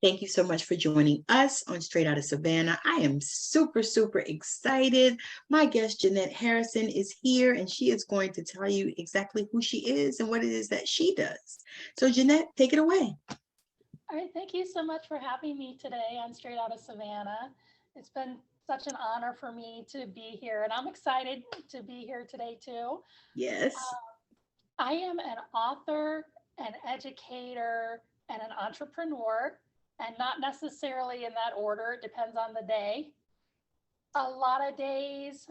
Thank you so much for joining us on Straight Outta Savannah. I am super, super excited. My guest, Jeanette Harrison, is here, and she is going to tell you exactly who she is and what it is that she does. So, Jeanette, take it away. All right, thank you so much for having me today on Straight Outta Savannah. It's been such an honor for me to be here, and I'm excited to be here today too. Yes. I am an author, an educator, and an entrepreneur, and not necessarily in that order. It depends on the day. A lot of days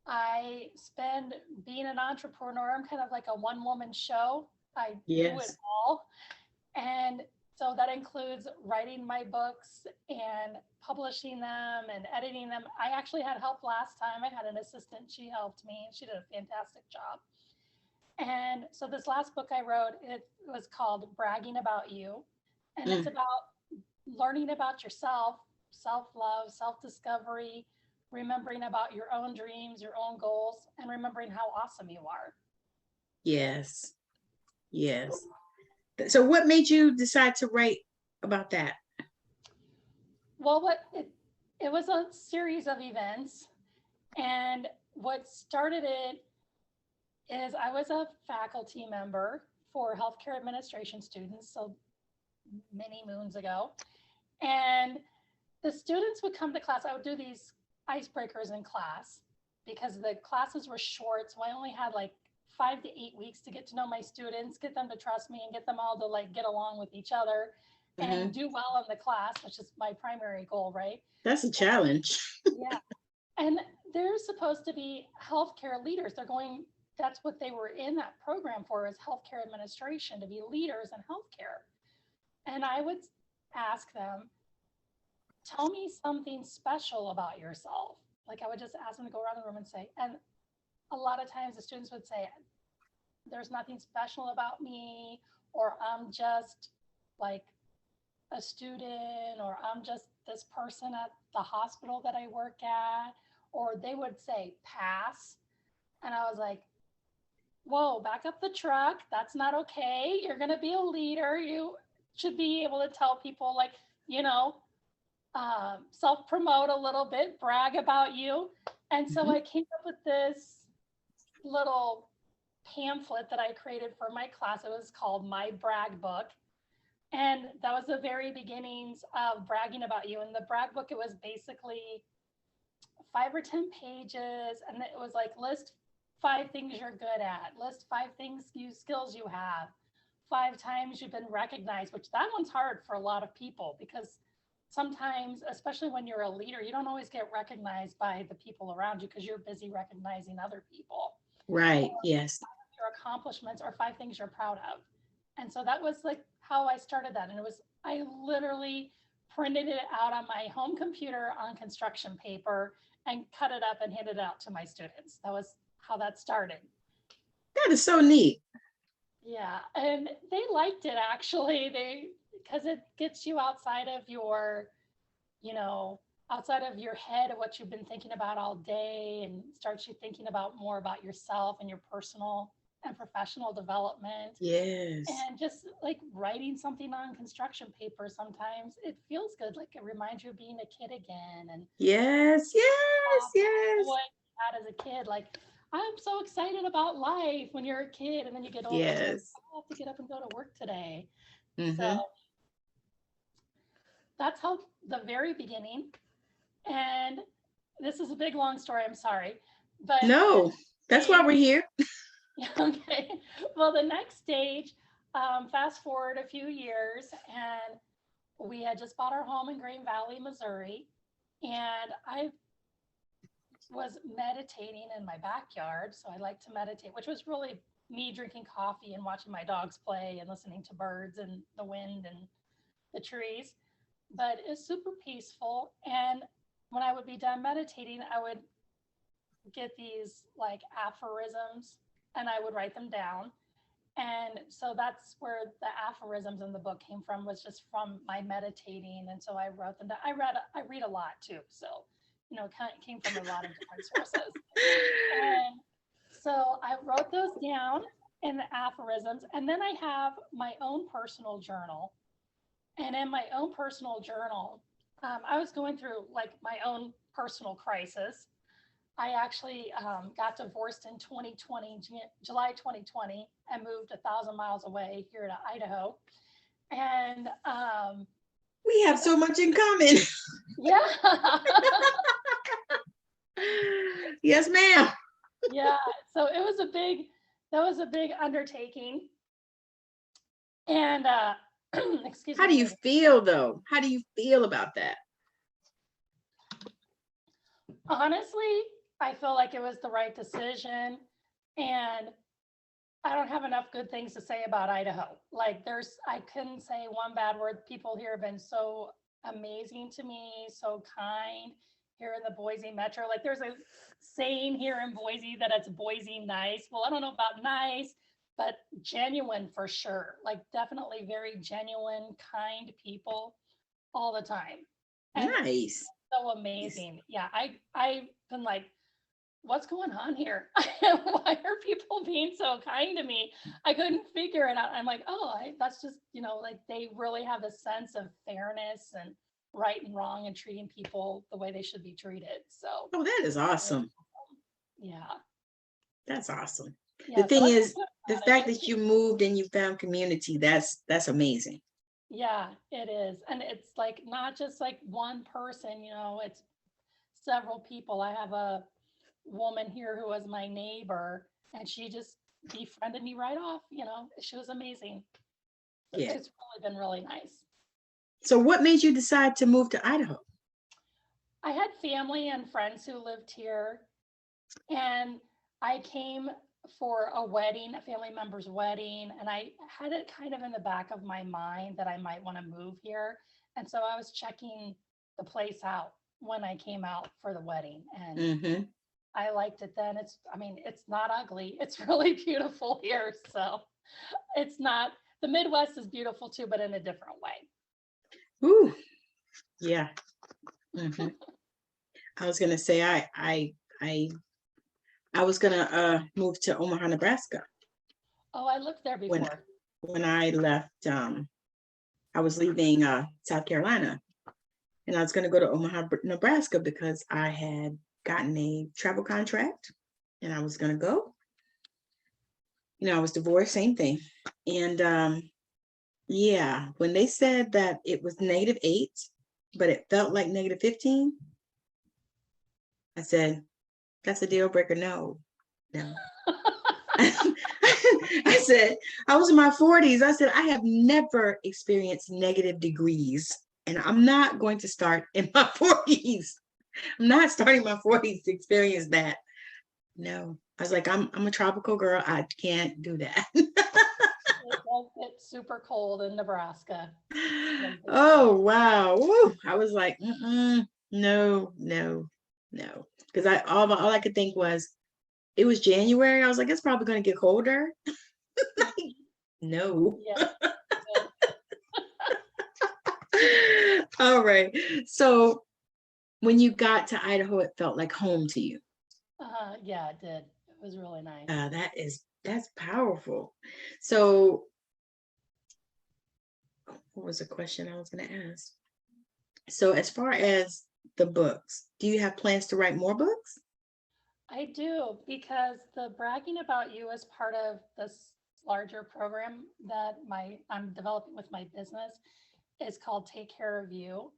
I spend being an entrepreneur. I'm kind of like a one-woman show. I do it all. And so that includes writing my books and publishing them and editing them. I actually had help last time. I had an assistant. She helped me. She did a fantastic job. And so this last book I wrote, it was called Bragging About You. And it's about learning about yourself, self-love, self-discovery, remembering about your own dreams, your own goals, and remembering how awesome you are. Yes. Yes. So what made you decide to write about that? Well, it was a series of events. And what started it is I was a faculty member for healthcare administration students, so many moons ago. And the students would come to class. I would do these icebreakers in class because the classes were short. So I only had like 5 to 8 weeks to get to know my students, get them to trust me, and get them all to like get along with each other and do well in the class, which is my primary goal, right? That's a challenge. Yeah. And they're supposed to be healthcare leaders. That's what they were in that program for, is healthcare administration, to be leaders in healthcare. And I would ask them, tell me something special about yourself. Like I would just ask them to go around the room and say, and a lot of times the students would say, there's nothing special about me, or I'm just like a student, or I'm just this person at the hospital that I work at, or they would say pass. And I was like, whoa, back up the truck. That's not okay. You're going to be a leader. You should be able to tell people, like, self-promote a little bit, brag about you. And so I came up with this little pamphlet that I created for my class. It was called My Brag Book. And that was the very beginnings of bragging about you. And the brag book, it was basically 5 or 10 pages. And it was like, list 5 things you're good at, list 5 skills you have, 5 times you've been recognized, which that one's hard for a lot of people because sometimes, especially when you're a leader, you don't always get recognized by the people around you because you're busy recognizing other people. Right. Yes. Your accomplishments or 5 things you're proud of. And so that was like how I started that. And I literally printed it out on my home computer on construction paper and cut it up and handed it out to my students. That was how that started. That is so neat. Yeah, and they liked it actually. Because it gets you outside of your, outside of your head of what you've been thinking about all day, and starts you thinking about more about yourself and your personal and professional development. Yes. And just like writing something on construction paper, sometimes it feels good. Like it reminds you of being a kid again. And yes. What you had as a kid, like, I'm so excited about life when you're a kid, and then you get older. Yes. Like, I have to get up and go to work today. So that's how the very beginning. And this is a big, long story. I'm sorry. But no, that's why we're here. Okay. Well, the next stage, fast forward a few years, and we had just bought our home in Green Valley, Missouri. And I was meditating in my backyard. So I like to meditate, which was really me drinking coffee and watching my dogs play and listening to birds and the wind and the trees. But it's super peaceful. And when I would be done meditating, I would get these like aphorisms and I would write them down. And so that's where the aphorisms in the book came from, was just from my meditating. And so I wrote them down. I read a lot too. So, it came from a lot of different sources. And so I wrote those down in the aphorisms. And then I have my own personal journal. And in my own personal journal, I was going through like my own personal crisis. I actually got divorced in 2020, July 2020, and moved 1,000 miles away here to Idaho. And we have so much in common. yeah. Yes, ma'am. Yeah. So it was that was a big undertaking. And excuse me. How do you feel though? How do you feel about that? Honestly, I feel like it was the right decision. And I don't have enough good things to say about Idaho. Like I couldn't say one bad word. People here have been so amazing to me, so kind here in the Boise metro. Like there's a saying here in Boise that it's Boise nice. Well, I don't know about nice, but genuine for sure. Like definitely very genuine, kind people all the time. And nice. So amazing. Yeah, I've been like, what's going on here? Why are people being so kind to me? I couldn't figure it out. I'm like, that's just, like they really have a sense of fairness and right and wrong and treating people the way they should be treated. So that is awesome. Yeah. That's awesome. Yeah, the thing is, the fact that you moved and you found community, that's amazing. Yeah, it is. And it's like not just like one person, it's several people. I have a woman here who was my neighbor, and she just befriended me right off. She was amazing. Yeah. It's really been really nice. So what made you decide to move to Idaho? I had family and friends who lived here, and I came for a wedding, a family member's wedding, and I had it kind of in the back of my mind that I might want to move here. And so I was checking the place out when I came out for the wedding, and I liked it then. It's not ugly. It's really beautiful here. So it's not, the Midwest is beautiful too, but in a different way. Ooh, yeah. I was gonna say I was gonna move to Omaha, Nebraska. Oh, I lived there before. When I left, I was leaving South Carolina, and I was gonna go to Omaha, Nebraska, because I had gotten a travel contract and I was gonna go. I was divorced, same thing. And yeah, when they said that it was -8, but it felt like -15, I said, that's a deal breaker. No. I said, I was in my 40s. I said, I have never experienced negative degrees, and I'm not going to start in my 40s. I'm not starting my 40s to experience that. No, I was like, I'm a tropical girl. I can't do that. It does get super cold in Nebraska. Oh, wow. Woo. I was like, no. Because all I could think was, it was January. I was like, it's probably going to get colder. No. Yeah. All right. So when you got to Idaho, it felt like home to you. Yeah, it did. It was really nice. That's powerful. So what was the question I was going to ask? So as far as the books, do you have plans to write more books? I do, because the Bragging About You is part of this larger program that I'm developing with my business. It's called Take Care of You.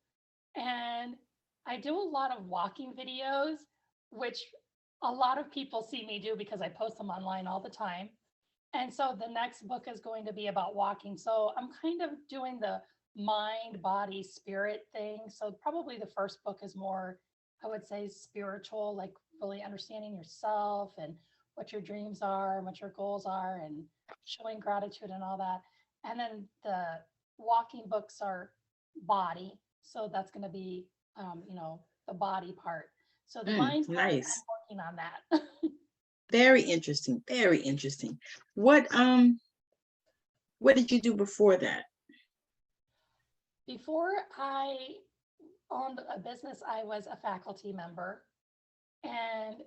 And I do a lot of walking videos, which a lot of people see me do because I post them online all the time. And so the next book is going to be about walking. So I'm kind of doing the mind, body, spirit thing. So probably the first book is more, I would say, spiritual, like really understanding yourself and what your dreams are and what your goals are and showing gratitude and all that. And then the walking books are body. So that's going to be, the body part. So the mind part, nice. I'm working on that. Very interesting. Very interesting. What did you do before that? Before I owned a business, I was a faculty member. And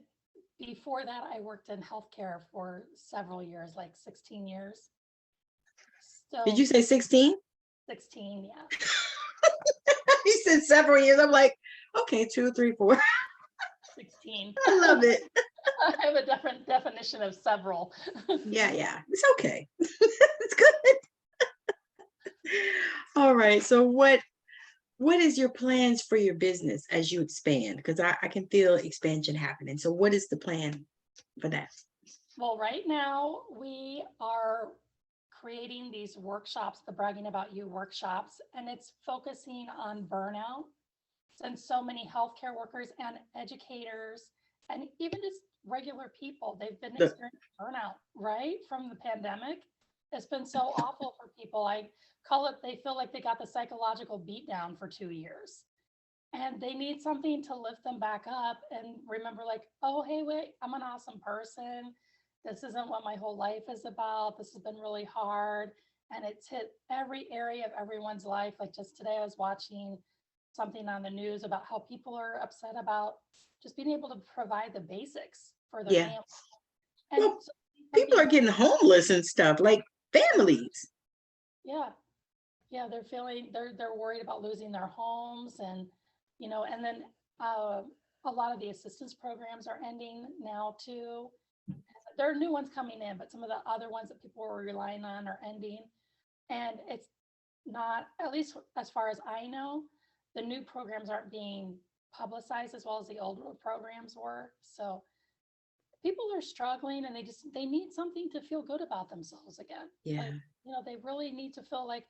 before that, I worked in healthcare for several years, like 16 years. So did you say 16? 16, yeah. He said several years. I'm like, okay, 2, 3, 4. 16. I love it. I have a different definition of several. Yeah. It's okay. It's good. All right. So what is your plans for your business as you expand? Because I can feel expansion happening. So what is the plan for that? Well, right now we are creating these workshops, the Bragging About You workshops, and it's focusing on burnout. Since so many healthcare workers and educators, and even just regular people, they've been experiencing burnout, right? From the pandemic. It's been so awful for people. I call it, they feel like they got the psychological beat down for 2 years. And they need something to lift them back up and remember, like, oh, hey, wait, I'm an awesome person. This isn't what my whole life is about. This has been really hard. And it's hit every area of everyone's life. Like just today, I was watching something on the news about how people are upset about just being able to provide the basics for their family. And well, people are getting homeless and stuff, like families. Yeah. They're feeling, they're worried about losing their homes, and, and then a lot of the assistance programs are ending now too. There are new ones coming in, but some of the other ones that people were relying on are ending. And it's not, at least as far as I know, the new programs aren't being publicized as well as the old programs were. So people are struggling, and they need something to feel good about themselves again. Yeah. Like, they really need to feel like,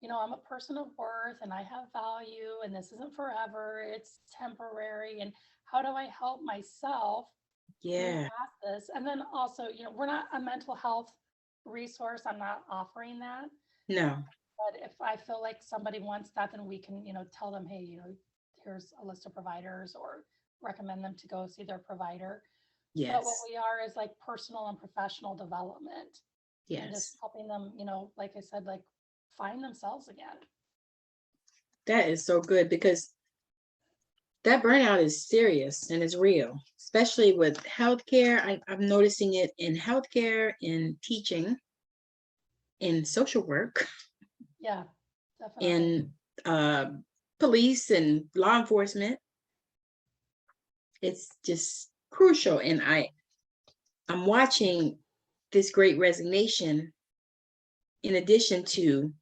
I'm a person of worth and I have value, and this isn't forever, it's temporary. And how do I help myself move past this? And then also, we're not a mental health resource. I'm not offering that. No. But if I feel like somebody wants that, then we can, tell them, hey, here's a list of providers, or recommend them to go see their provider. Yes. But what we are is like personal and professional development. Yes. And just helping them, like I said, like find themselves again. That is so good, because that burnout is serious and it's real, especially with healthcare. I'm noticing it in healthcare, in teaching, in social work. Yeah, definitely. In police and law enforcement. It's just crucial. And I'm watching this great resignation, in addition to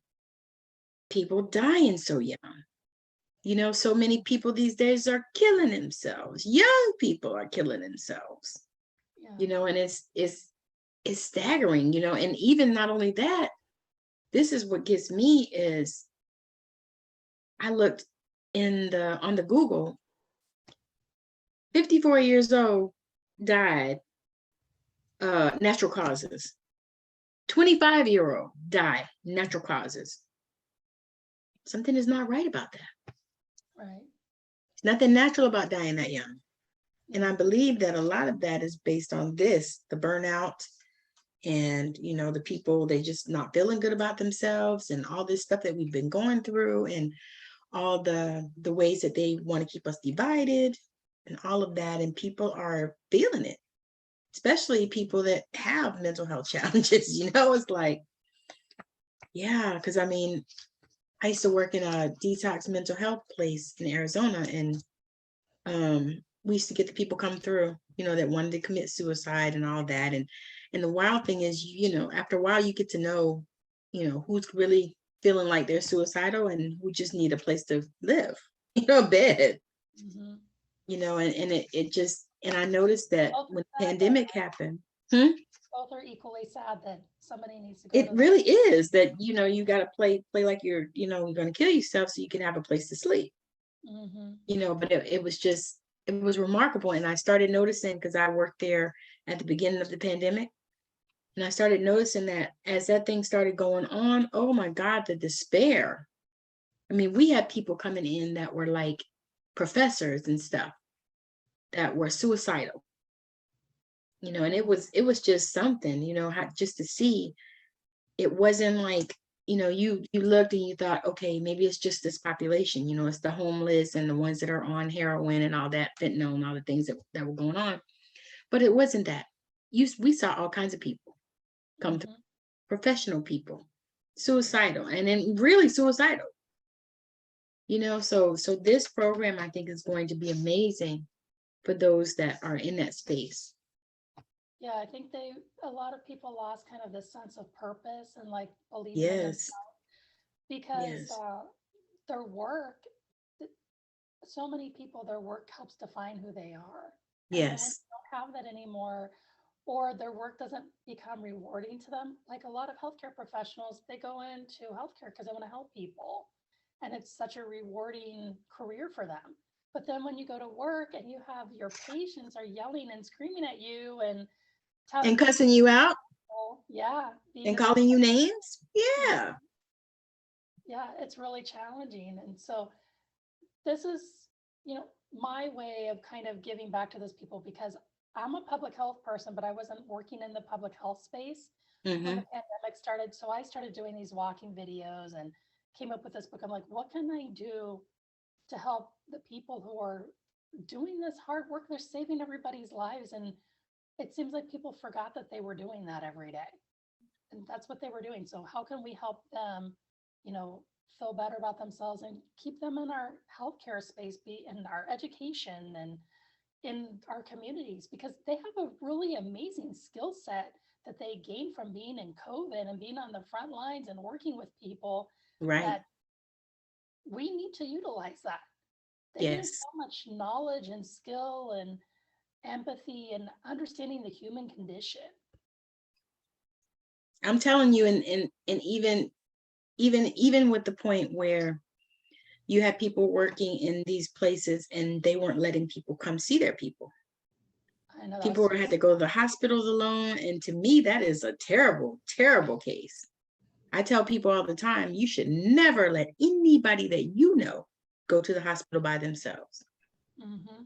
people dying so young. So many people these days are killing themselves. Young people are killing themselves. Yeah. And it's staggering. And even not only that, this is what gets me is I looked on the Google, 54 years old, died, natural causes. 25-year-old died, natural causes. Something is not right about that. Right. There's nothing natural about dying that young. And I believe that a lot of that is based on the burnout, and, the people, they just not feeling good about themselves, and all this stuff that we've been going through, and all the ways that they want to keep us divided, and all of that. And people are feeling it, especially people that have mental health challenges. It's like, yeah, because I used to work in a detox mental health place in Arizona, and we used to get the people come through, that wanted to commit suicide and all that. And the wild thing is, after a while, you get to know, who's really feeling like they're suicidal and who just need a place to live, a bed. Mm-hmm. And it just, and I noticed that when the pandemic happened, both are equally sad that somebody needs to go. It really is that, you got to play like you're, you're going to kill yourself so you can have a place to sleep. Mm-hmm. But it was remarkable. And I started noticing, because I worked there at the beginning of the pandemic, and I started noticing that as that thing started going on, oh my God, the despair. We had people coming in that were like professors and stuff that were suicidal, and it was just something, just to see. It wasn't like, you looked and you thought, okay, maybe it's just this population, it's the homeless and the ones that are on heroin and all that, fentanyl and all the things that were going on. But it wasn't that. We saw all kinds of people come through, professional people, suicidal, and then really suicidal. So this program, I think, is going to be amazing for those that are in that space. Yeah, I think a lot of people lost kind of this sense of purpose and like believing in Yes. themselves because Yes. their work, so many people, their work helps define who they are. And then when Yes. you don't have that anymore, or their work doesn't become rewarding to them, like a lot of healthcare professionals, they go into healthcare because they want to help people. And it's such a rewarding career for them. But then when you go to work and you have your patients are yelling and screaming at you and And cussing you out yeah, and calling you names. yeah, Yeah. yeah, it's really challenging. And so this is, my way of kind of giving back to those people because I'm a public health person, but I wasn't working in the public health space when the Mm-hmm. pandemic started. So I started doing these walking videos and came up with this book. I'm like, what can I do to help the people who are doing this hard work? They're saving everybody's lives. And it seems like people forgot that they were doing that every day. And that's what they were doing. So how can we help them, feel better about themselves and keep them in our healthcare space, be in our education and in our communities, because they have a really amazing skill set that they gained from being in COVID and being on the front lines and working with people Right. that we need to utilize that. They give Yes. so much knowledge and skill and empathy and understanding the human condition. I'm telling you, and even with the point where you had people working in these places and they weren't letting people come see their people. I know People had to go to the hospitals alone. And to me, that is a terrible, terrible case. I tell people all the time, you should never let anybody that you know go to the hospital by themselves. Mm-hmm.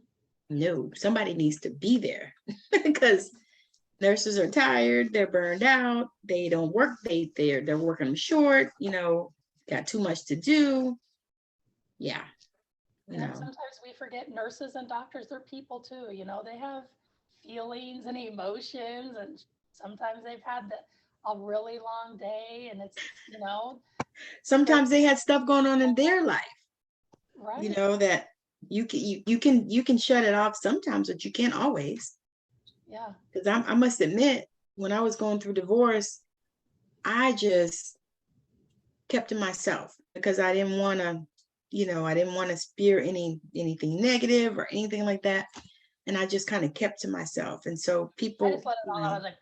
No, somebody needs to be there because nurses are tired, they're burned out, they don't work, they're working them short, got too much to do. Yeah. Yeah, No. sometimes we forget nurses and doctors, they're people too. They have feelings and emotions, and sometimes they've had a really long day, and it's, Sometimes they had stuff going on in their life, right. That you can shut it off sometimes, but you can't always. Yeah. Because I must admit, when I was going through divorce, I just kept to myself because I didn't want to spear anything negative or anything like that. And I just kind of kept to myself. And so people, I just let it all out. I was like,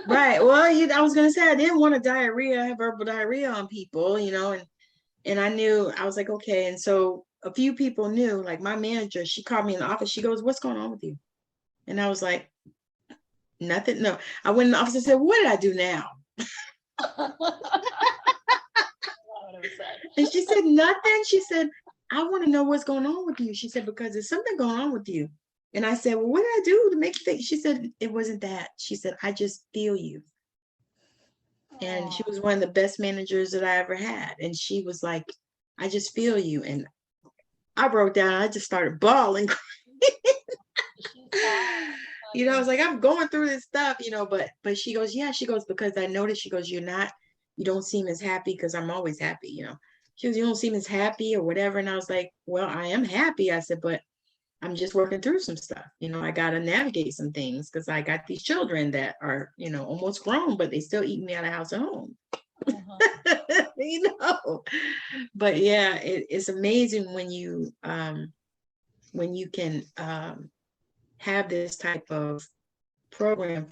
right. Well, I was going to say, I didn't want to have verbal diarrhea on people, and I knew, I was like, okay. And so a few people knew, like my manager, she called me in the office. She goes, "What's going on with you?" And I was like, "Nothing." No, I went in the office and said, "What did I do now?" And she said, "Nothing." She said, "I want to know what's going on with you." She said, "Because there's something going on with you." And I said, "Well, what did I do to make you think?" She said, "It wasn't that." She said, "I just feel you." And she was one of the best managers that I ever had. And she was like, "I just feel you." And I broke down. I just started bawling. I was like, I'm going through this stuff, but she goes, yeah, she goes, because I noticed, she goes, you don't seem as happy, because I'm always happy, She goes, you don't seem as happy or whatever. And I was like, well, I am happy. I said, but I'm just working through some stuff. I got to navigate some things because I got these children that are, almost grown, but they still eat me out of house and home. But yeah, it's amazing when you can have this type of program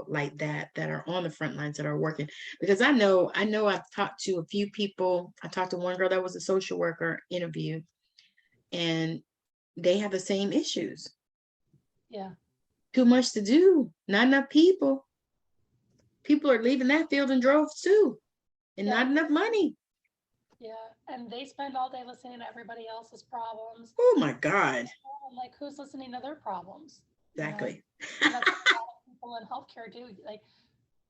like that are on the front lines that are working, because I know I've talked to a few people. I talked to one girl that was a social worker interview, and they have the same issues. Yeah. Too much to do, not enough people. People are leaving that field in droves too, and not enough money. Yeah, and they spend all day listening to everybody else's problems. Oh my God. I'm like, who's listening to their problems? Exactly. And that's what a lot of people in healthcare do. Like,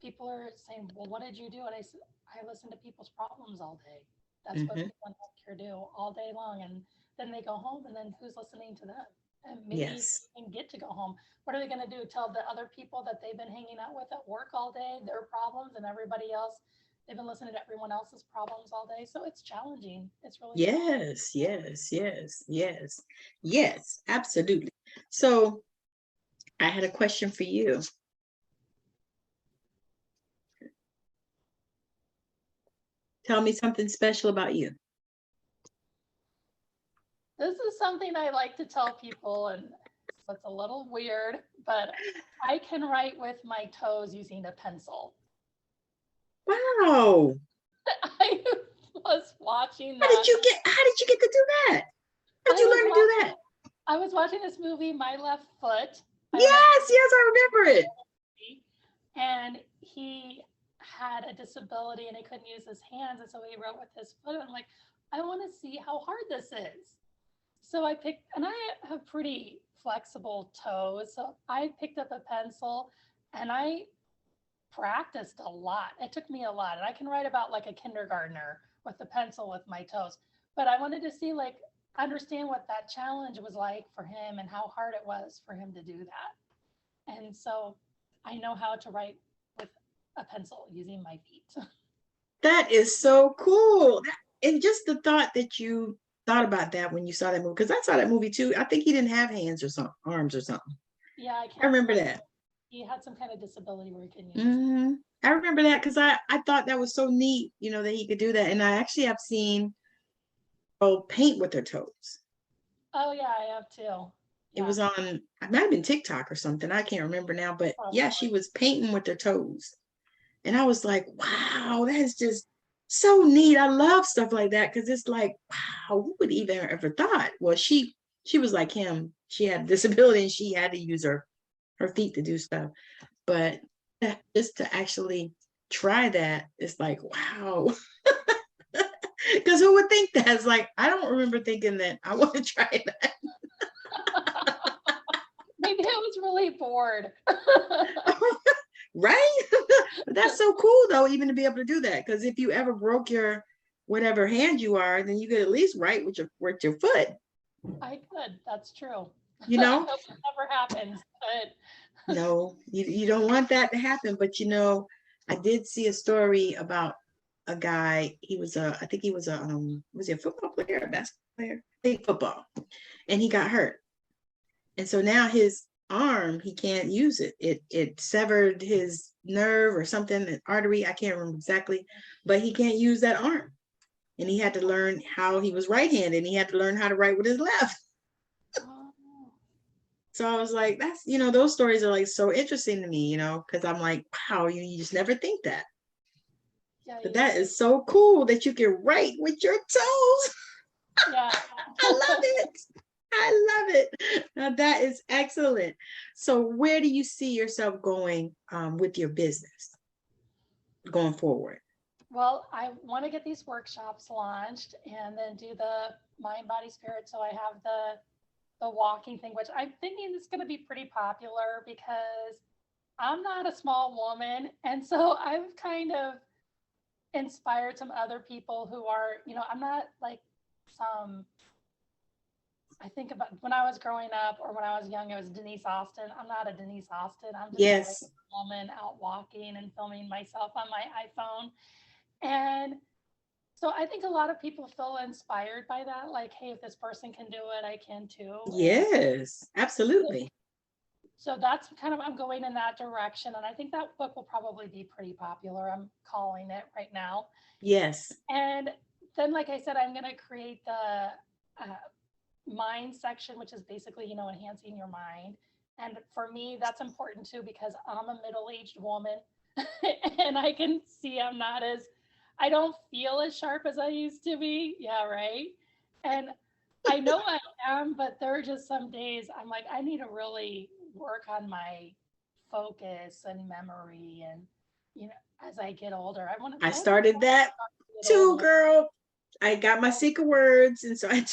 people are saying, well, what did you do? And I said, I listen to people's problems all day. That's what people in healthcare do all day long. And then they go home, and then who's listening to them? and maybe Yes. they can get to go home. What are they going to do? Tell the other people that they've been hanging out with at work all day, their problems, and everybody else, they've been listening to everyone else's problems all day. So it's challenging. It's really challenging. Yes, yes, yes, yes, yes, absolutely. So I had a question for you. Tell me something special about you. This is something I like to tell people, and so it's a little weird, but I can write with my toes using a pencil. Wow. I was watching How that. did you get to do that? How'd you learn to do that? I was watching this movie, My Left Foot. Yes, I remember it. And he had a disability and he couldn't use his hands. And so he wrote with his foot. And I'm like, I want to see how hard this is. So I picked, and I have pretty flexible toes. So I picked up a pencil and I practiced a lot. It took me a lot. And I can write about like a kindergartner with the pencil with my toes. But I wanted to see, like, understand what that challenge was like for him and how hard it was for him to do that. And so I know how to write with a pencil using my feet. That is so cool. And just the thought that you thought about that when you saw that movie, because I saw that movie too. I think he didn't have hands or something, arms or something. Yeah, I remember that. He had some kind of disability where he couldn't use. I remember that because I thought that was so neat, that he could do that. And I actually have seen paint with their toes. Oh yeah, I have too. It was on, it might have been TikTok or something. I can't remember now, but yeah, she was painting with her toes. And I was like, wow, that is just so neat. I love stuff like that because it's like, wow, who would even ever thought? Well, she was like him. She had a disability and she had to use her feet to do stuff. But just to actually try that, it's like, wow. Because who would think that? It's like, I don't remember thinking that I want to try that. Maybe I was really bored. Right? That's so cool though, even to be able to do that. Because if you ever broke your whatever hand you are, then you could at least write with your foot. I could. That's true. You know? I hope it never happens. But no, you don't want that to happen. But I did see a story about a guy. He was I think he was was he a football player, a basketball player? I think football. And he got hurt. And so now his arm, he can't use it. It severed his nerve or something, an artery. I can't remember exactly, but he can't use that arm. And he had to learn how he was right-handed and he had to learn how to write with his left. So I was like, that's, those stories are like so interesting to me, because I'm like, wow, you just never think that. Yeah, but that is so cool that you can write with your toes. Yeah. I love it. I love it. Now that is excellent. So where do you see yourself going with your business going forward? Well, I want to get these workshops launched and then do the mind, body, spirit. So I have the walking thing, which I'm thinking is going to be pretty popular because I'm not a small woman. And so I've kind of inspired some other people who are, I'm not like I think about when I was growing up or when I was young, it was Denise Austin. I'm not a Denise Austin. I'm just a woman out walking and filming myself on my iPhone. And so I think a lot of people feel inspired by that. Like, hey, if this person can do it, I can too. Yes, absolutely. So that's kind of, I'm going in that direction. And I think that book will probably be pretty popular. I'm calling it right now. Yes. And then, like I said, I'm going to create the mind section, which is basically, enhancing your mind. And for me, that's important too, because I'm a middle-aged woman and I can see I don't feel as sharp as I used to be. Yeah, right. And I know I am, but there are just some days I'm like, I need to really work on my focus and memory. And, as I get older, I started that too, girl. I got my secret words. And so I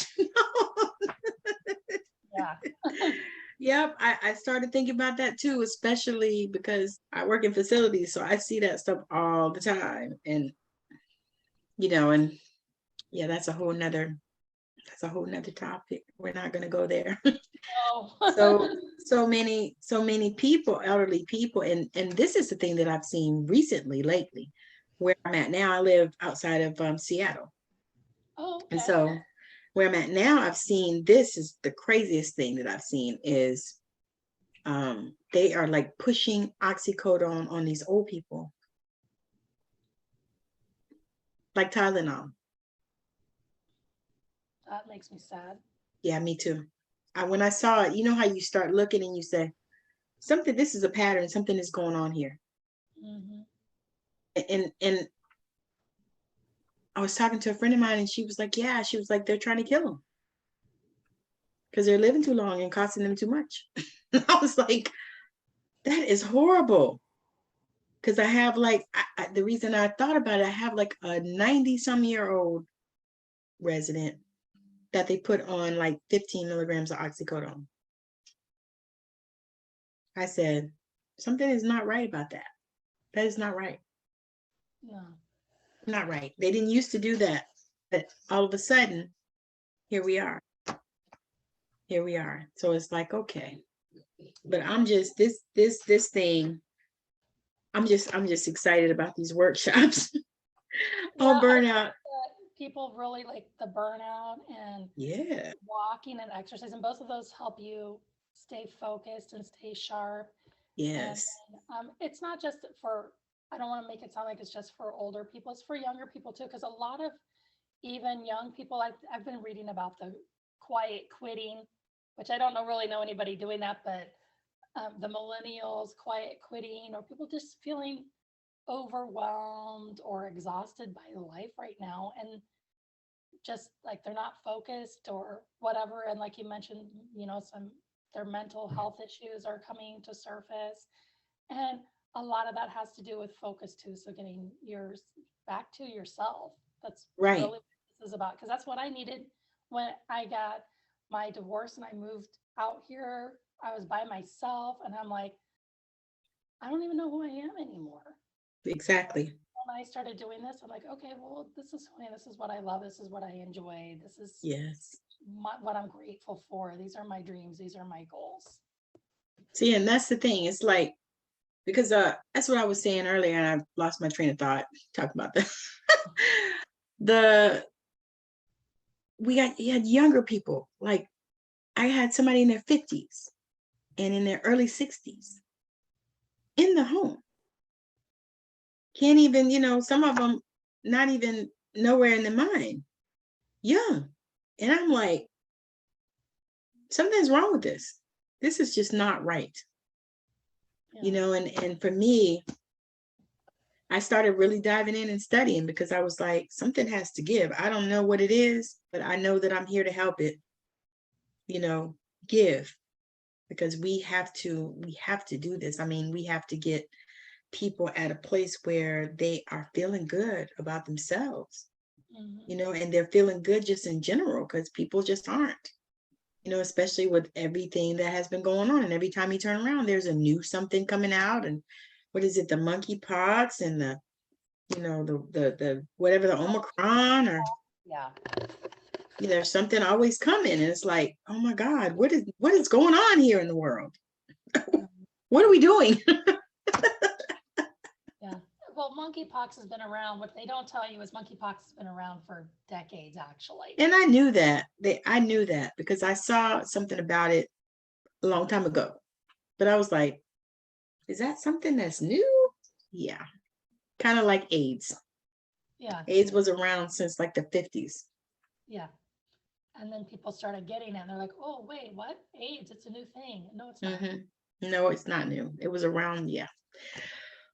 yeah. Yep, I started thinking about that too, especially because I work in facilities. So I see that stuff all the time. And, and yeah, that's a whole nother That's a whole nother topic. We're not going to go there. Oh. So many people, elderly people, and this is the thing that I've seen recently, lately, where I'm at now. I live outside of Seattle, Oh, and okay. so where I'm at now, I've seen, this is the craziest thing that I've seen is they are like pushing oxycodone on these old people, like Tylenol. That makes me sad. Yeah, me too. When I saw it, you know how you start looking and you say, something, this is a pattern, something is going on here. Hmm. And I was talking to a friend of mine and she was like, yeah, she was like, they're trying to kill them because they're living too long and costing them too much. I was like, that is horrible. Because I have like, the reason I thought about it, I have like a 90-some-year-old resident that they put on like 15 milligrams of oxycodone. I said, something is not right about that. That is not right. No. Not right. They didn't used to do that. But all of a sudden, here we are. Here we are. So it's like, okay. But I'm just this thing. I'm just excited about these workshops Yeah, on I think burnout. that people really like the burnout and Yeah. walking and exercise, and both of those help you stay focused and stay sharp. And Yes. it's not just for, I don't want to make it sound like it's just for older people, it's for younger people too, because a lot of even young people, I've been reading about the quiet quitting, which I don't know really know anybody doing that, but the millennials quiet quitting, or people just feeling overwhelmed or exhausted by life right now, and just like they're not focused or whatever. And like you mentioned, some their mental health issues are coming to surface. And a lot of that has to do with focus too. So getting yours back to yourself. That's Right. really what this is about. Because that's what I needed when I got my divorce and I moved out here. I was by myself and I'm like, I don't even know who I am anymore. Exactly. When I started doing this, I'm like, okay, well, this is who I am. This is what I love. This is what I enjoy. This is Yes. what I'm grateful for. These are my dreams. These are my goals. See, and that's the thing. It's like, because that's what I was saying earlier, and I lost my train of thought talking about that. the you had younger people. Like I had somebody in their 50s and in their early 60s in the home. Can't even, some of them not even nowhere in the mind. Young. And I'm like, something's wrong with this. This is just not right. Yeah. And for me, I started really diving in and studying because I was like, something has to give. I don't know what it is, but I know that I'm here to help it, give, because we have to do this. I mean, we have to get people at a place where they are feeling good about themselves, Hmm. and they're feeling good just in general, because people just aren't, especially with everything that has been going on. And every time you turn around, there's a new something coming out. And what is it, the monkeypox and the the whatever, the Omicron, or Yeah. there's something always coming, and it's like, oh my God, what is going on here in the world? Mhm. What are we doing? Yeah. Well, monkeypox has been around. What they don't tell you is monkeypox has been around for decades, actually. And I knew that. I knew that because I saw something about it a long time ago. But I was like, is that something that's new? Yeah. Kind of like AIDS. Yeah. AIDS was around since like the 50s. Yeah. And then people started getting it and they're like, oh, wait, what? AIDS, it's a new thing. No, it's not. No, it's not new. It was around, yeah.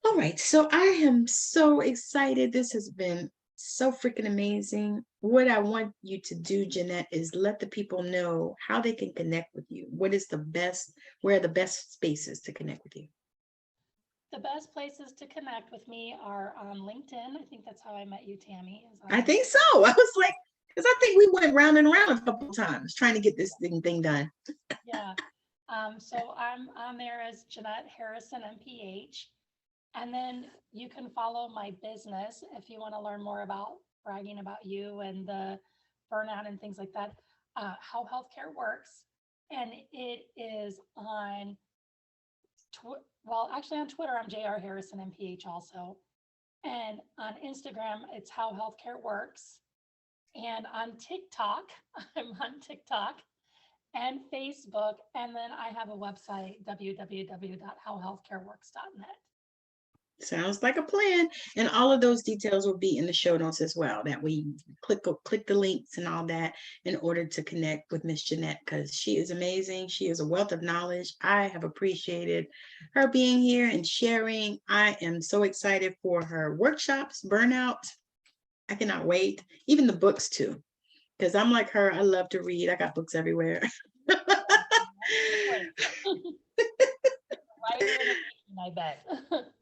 All right. So I am so excited. This has been so freaking amazing. What I want you to do, Jeanette, is let the people know how they can connect with you. Where are the best spaces to connect with you? The best places to connect with me are on LinkedIn. I think that's how I met you, Tammy, is on I think LinkedIn. so. I was like, because I think we went round and round a couple of times trying to get this thing done. Yeah. So I'm on there as Jeanette Harrison, MPH. And then you can follow my business if you want to learn more about bragging about you and the burnout and things like that, how healthcare works. And it is on, actually on Twitter, I'm JR Harrison MPH also. And on Instagram, it's how healthcare works. And on TikTok, I'm on TikTok and Facebook. And then I have a website, www.howhealthcareworks.net. Sounds like a plan. And all of those details will be in the show notes as well, that we click the links and all that in order to connect with Miss Jeanette, because she is amazing. She is a wealth of knowledge. I have appreciated her being here and sharing. I am so excited for her workshops, Burnout. I cannot wait. Even the books too, because I'm like her. I love to read. I got books everywhere. I bet.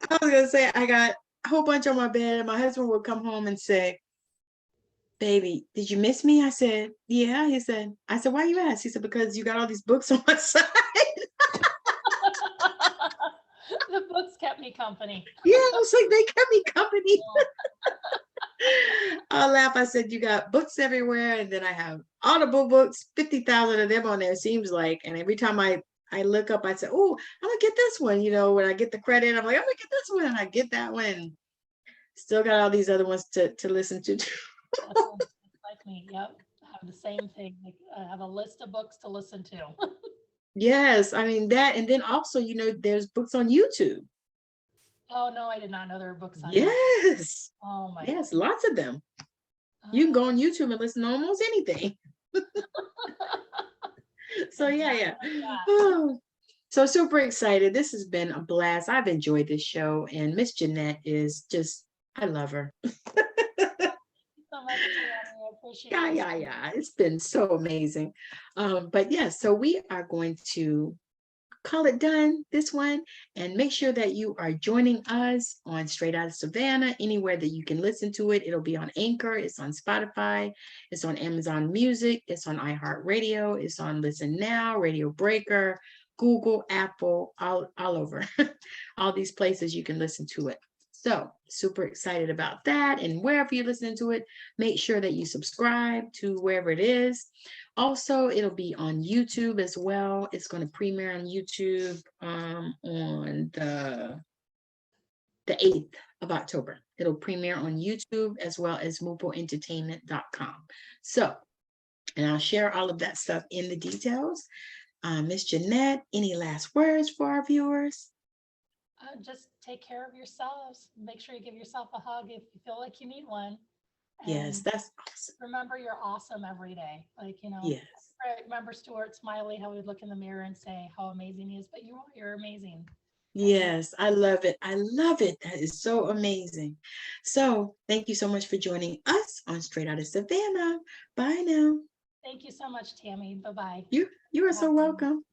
I was gonna say, I got a whole bunch on my bed, and my husband would come home and say, "Baby, did you miss me?" I said, "Yeah." I said, "Why you ask?" He said, "Because you got all these books on my side." The books kept me company. Yeah, I was like, they kept me company. I laugh. I said, "You got books everywhere," and then I have Audible books, 50,000 of them on there, it seems like. And every time I look up, I say, "Oh, I'm gonna get this one." When I get the credit, I'm like, "I'm gonna get this one," and I get that one. Still got all these other ones to listen to. Like me, yep. I have the same thing. I have a list of books to listen to. Yes, I mean that, and then also, there's books on YouTube. Oh no, I did not know there were books on Yes. YouTube. Oh my. Yes, lots of them. You can go on YouTube and listen to almost anything. So yeah. Oh, so super excited. This has been a blast. I've enjoyed this show, and Miss Jeanette is just, I love her. So much, I appreciate it. Yeah. It's been so amazing. But yeah, so we are going to call it done, this one, and make sure that you are joining us on Straight Outta Savannah, anywhere that you can listen to it. It'll be on Anchor, it's on Spotify, it's on Amazon Music, it's on iHeartRadio, it's on Listen Now, Radio Breaker, Google, Apple, all over. All these places you can listen to it. So super excited about that. And wherever you're listening to it, make sure that you subscribe to wherever it is. Also, it'll be on YouTube as well. It's going to premiere on YouTube on the 8th of October. It'll premiere on YouTube as well as mupoentertainment.com. So, and I'll share all of that stuff in the details. Miss Jeanette, any last words for our viewers? Just take care of yourselves. Make sure you give yourself a hug if you feel like you need one. And yes, that's awesome. Remember, you're awesome every day. Yes. Remember Stuart Smiley, how he'd look in the mirror and say how amazing he is, but you're amazing. Yes, I love it. I love it. That is so amazing. So thank you so much for joining us on Straight Outta Savannah. Bye now. Thank you so much, Tammy. Bye-bye. You are so welcome.